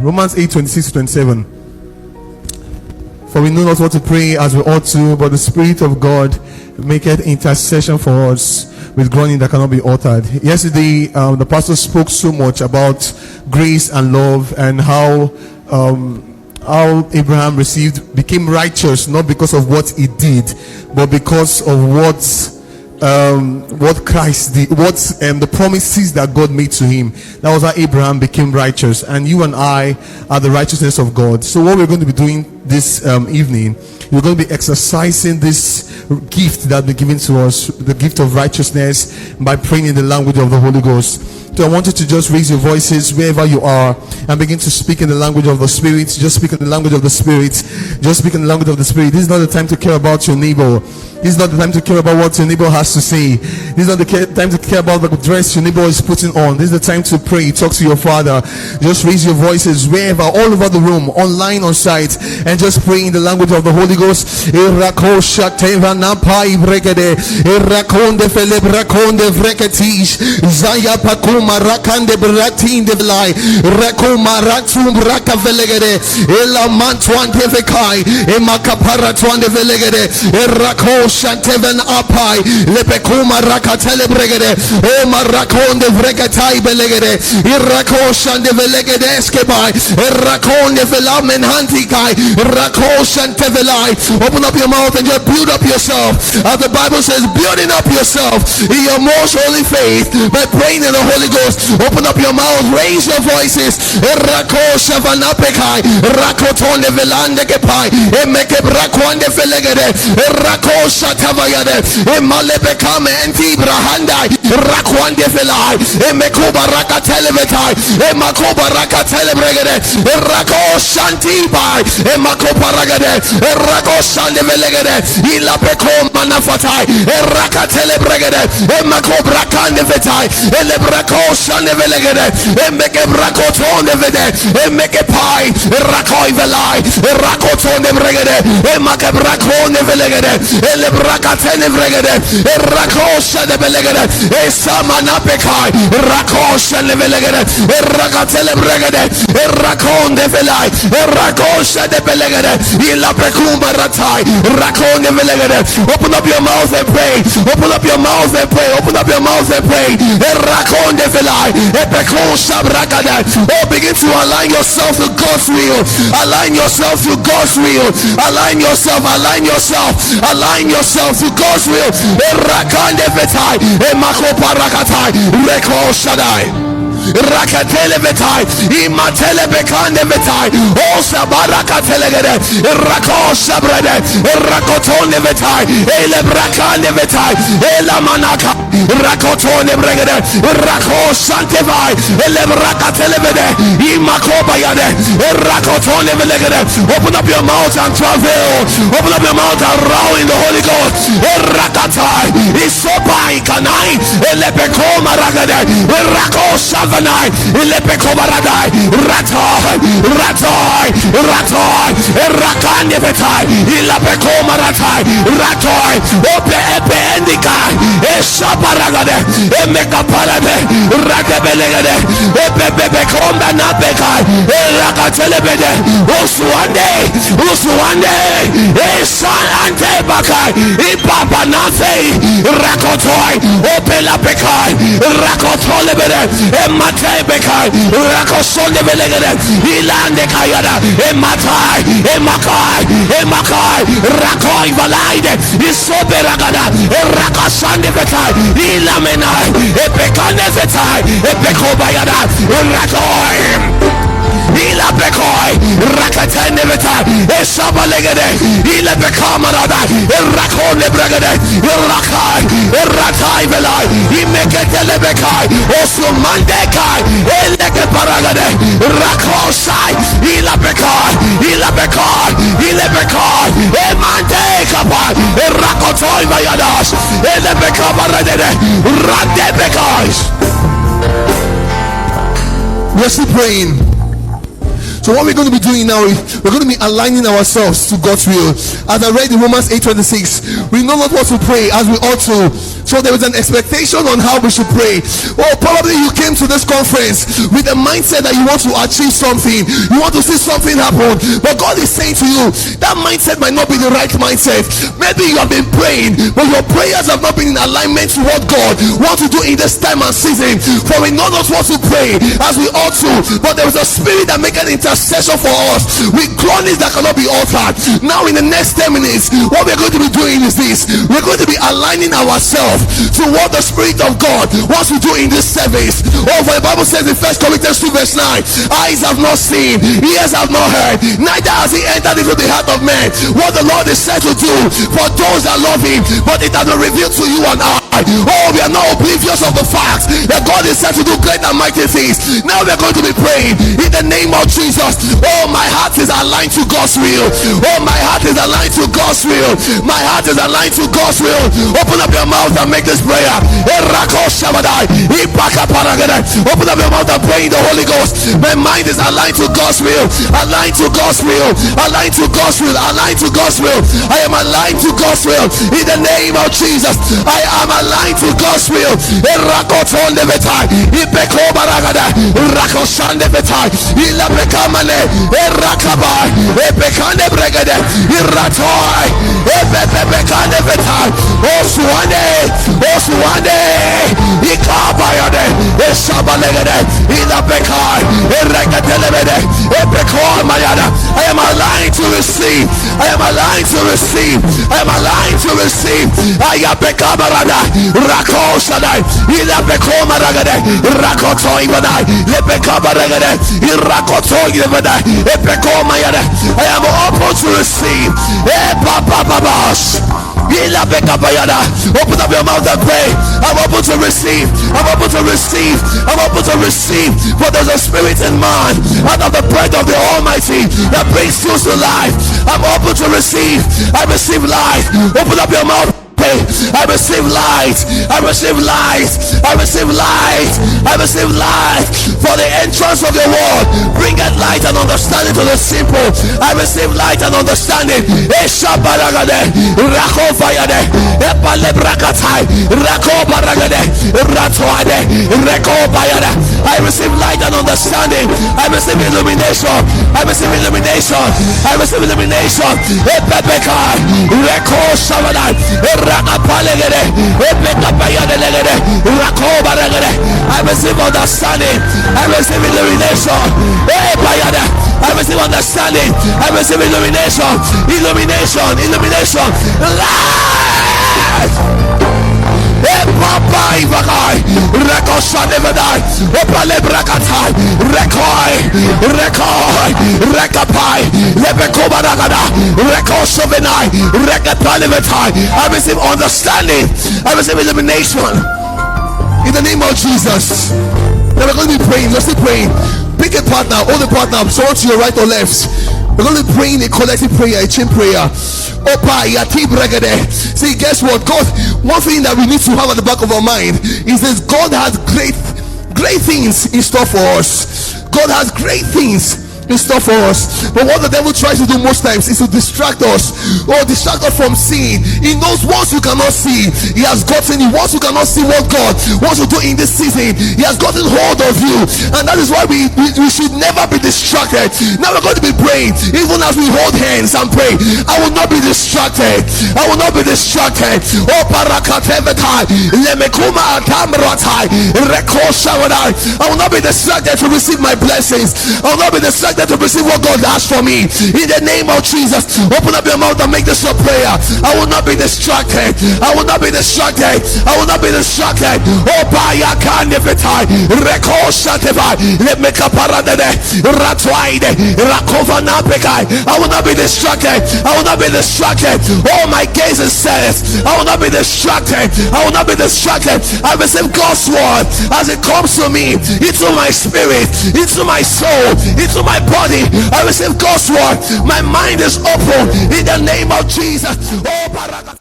Romans 8:26-27. For we know not what to pray as we ought to, but the Spirit of God maketh intercession for us with groaning that cannot be uttered. Yesterday, the pastor spoke so much about grace and love, and how Abraham became righteous not because of what he did, but because of what Christ did, the promises that God made to him. That was how Abraham became righteous, and you and I are the righteousness of God. So what we're going to be doing this evening, we're going to be exercising this gift that been given to us, the gift of righteousness, by praying in the language of the Holy Ghost. So I want you to just raise your voices wherever you are and begin to speak in the language of the Spirit. Just speak in the language of the Spirit. Just speak in the language of the Spirit. This is not the time to care about your neighbor. This is not the time to care about what your neighbor has to say. This is not the time to care about the dress your neighbor is putting on. This is the time to pray, talk to your Father. Just raise your voices wherever, all over the room, online, on site, and just pray in the language of the Holy Ghost. Marakande Bratin de Vlai, Reko Maratum Raka Velegade, Ela Mantuan de Vekai, Emakapara Tuan de Velegade, Erako Shanteven Apai, Lepekuma Raka Telebregade, O Marakon de Vregatai Belegade, Irako Shande Velegade Eskebai, Erakon de Velamen Hantikai, Rako Shantevelai. Open up your mouth and just build up yourself. As the Bible says, building up yourself in your most holy faith by praying in the Holy Ghost. Open up your mouth, raise your voices. Rako Shavanapekai, Rakoton de Velande Kepai, Emeke Brakwande Felegade, Rako Shatavayade, Emalebekame Enti Brahandai, Rakwande Velai, Emekoba Raka Televetai, Emakoba Raka Telebregade, Rako Shantibai, Emakoba Ragade, Rako Shande Velegade, Ilapeko Manafatai, Raka Telebregade, Emakobra Kande Vetai, Elebrako Shande Velegade, Emeke Brakoton de Vede, Emeke Pai, Rakoi Velai, Rakoton de Bregade, Emake Brakon de Velegade, Elebrakatene Bregade, Rakosha de Velegade, Esamanapekai, Rakosha de Velegade, Rakatele Bregade, Rakon de Velai, Rakosha de Velegade, Ilaprekumba Ratai, Rakon de Velegade. Open up your mouth and pray. Open up your mouth and pray. Open up your mouth and pray. Rakon de Velai, Epekon Shabrakada. Oh, begin to align yourself to God's will. Align yourself to God's will. Align yourself. Align yourself. Align yourself to God's will. Rakan de Vetai, Emako Parakatai, Reko Shaddai. Rakatele Vetai, Imatele Bekande Vetai, Osa Barakatelegade, Rako Shabrade, Rakotone Vetai, Ele Brakande Vetai, Ela Manaka, Rakotone Bregade, Rako Santevai, Ele Brakatele Vede, Imakobayade, Rakotone Velegade. Open up your mouth and travel. Open up your mouth and row in the Holy Ghost. Rakatai, Isobai Kanai, Ele Bekoma Ragade, Rako Shav. Ilepekobaradai, Ratoi, Ratoi, Ratoi, Rakande Vetai, Ilapekomaratai, Ratoi, Ope Epe Endikai, Eshaparagade, Emekaparade, Rakebelegade, Epe Komba Napekai, Rakatelebede, Usuande, Esan Antebakai, Ipapa Nafe, Rakotoi, Ope Lapekai, Rakotolebede, Matebekai, Rakosonde Velegade, Ilande Kayada, Ematai, Emakai, Rakoi Valaide, Isoberagada, Rakasande Vetai, Ilamenai, Epekane Vetai, Epekobayada, Rakoi. Ila Bekoi, Rakatane Vetai, Esabalegade, Ila Bekamarada, Rakone Bragade, Rakai, Rakai Velai, Imekatele Bekai, Osumandekai, Eleke Paragade, Rakosai, Ila Bekai, Emante Kapai, Rakotoi Vayadas, Ele Bekamarade, Rade Bekais. We're still praying. So what we're going to be doing now is we're going to be aligning ourselves to God's will. As I read in Romans 8:26, we know not what to pray as we ought to. So there is an expectation on how we should pray. Oh, probably you came to this conference with the mindset that you want to achieve something, you want to see something happen, but God is saying to you that mindset might not be the right mindset. Maybe you have been praying, but your prayers have not been in alignment to what God wants to do in this time and season. For we know not what to pray as we ought to, but there is a spirit that makes an intercession for us with groanings that cannot be altered. Now in the next 10 minutes, what we're going to be doing is this: we're going to be aligning ourselves to what the Spirit of God wants to do in this service. Oh, for the Bible says in 1 Corinthians 2 verse 9, eyes have not seen, ears have not heard, neither has he entered into the heart of man what the Lord is said to do for those that love him, but it has been revealed to you and I. Oh, we are not oblivious of the fact that God is said to do great and mighty things. Now we are going to be praying in the name of Jesus. Oh, my heart is aligned to God's will. Oh, my heart is aligned to God's will. My heart is aligned to God's will. Open up your mouth and make this prayer. Open up your mouth and pray in the Holy Ghost. My mind is aligned to God's will. Aligned to God's will. Aligned to God's will. Aligned to God's will. I am aligned to God's will in the name of Jesus. I am aligned to God's will. I am aligned to receive. I am aligned to receive. I am aligned to receive. I am Bekabarada, Rako Shadai, Ila Bekoma Ragade, Rakoto Ibadai, Lebekabaragade, Irakoto Ibadai, Epekomayada. I am open to receive. Papa Babas. Open up your mouth and pray. I'm open to receive. I'm open to receive. I'm open to receive. For there's a spirit in man out of the breath of the Almighty that brings truth to life. I'm open to receive. I receive life. Open up your mouth. I receive light. I receive light. I receive light. I receive light. For the entrance of your word bringeth light and understanding to the simple. I receive light and understanding. I receive light and understanding. I receive illumination. I receive illumination. I receive illumination. I receive understanding. I receive illumination. I receive understanding. I receive illumination. Illumination. Illumination. Light. Papa Ivagai, Rekoshadevadai, Opalebrakatai, Rekoi, Rekapai, Lebekobaragada, Rekoshovenai, Rekapalevetai. I receive understanding. I receive illumination. In the name of Jesus. Now we're going to be praying. Let's keep praying. Pick a partner, hold a partner, someone to your right or left. We're going to be praying a collective prayer, a chain prayer. See, guess what? God, one thing that we need to have at the back of our mind is that God has great things in store for us. God has great things in store for us. But what the devil tries to do most times is to distract us, or distract us from seeing. He knows once you cannot see, he has gotten you. Once you cannot see what God wants to do in this season, he has gotten hold of you. And that is why we should never be distracted. Now we're going to be praying, even as we hold hands and pray. I will not be distracted. I will not be distracted. Oh, Barakatevetai, Lemekuma Atamratai, Rekoshawadai. I will not be distracted to receive my blessings. I will not be distracted to receive what God has for me. In the name of Jesus, open up your mouth and make this your prayer. I will not be distracted. I will not be distracted. I will not be distracted. Oh, Baya Kandevetai, Rekoshatebai, Lemekaparadede, Ratwaide, Rakovanapekai. I will not be distracted. I will not be distracted. Oh, my gaze is set. I will not be distracted. I will not be distracted. I receive God's word as it comes to me, into my spirit, into my soul, into my body. I receive God's word. My mind is open in the name of Jesus. Oh,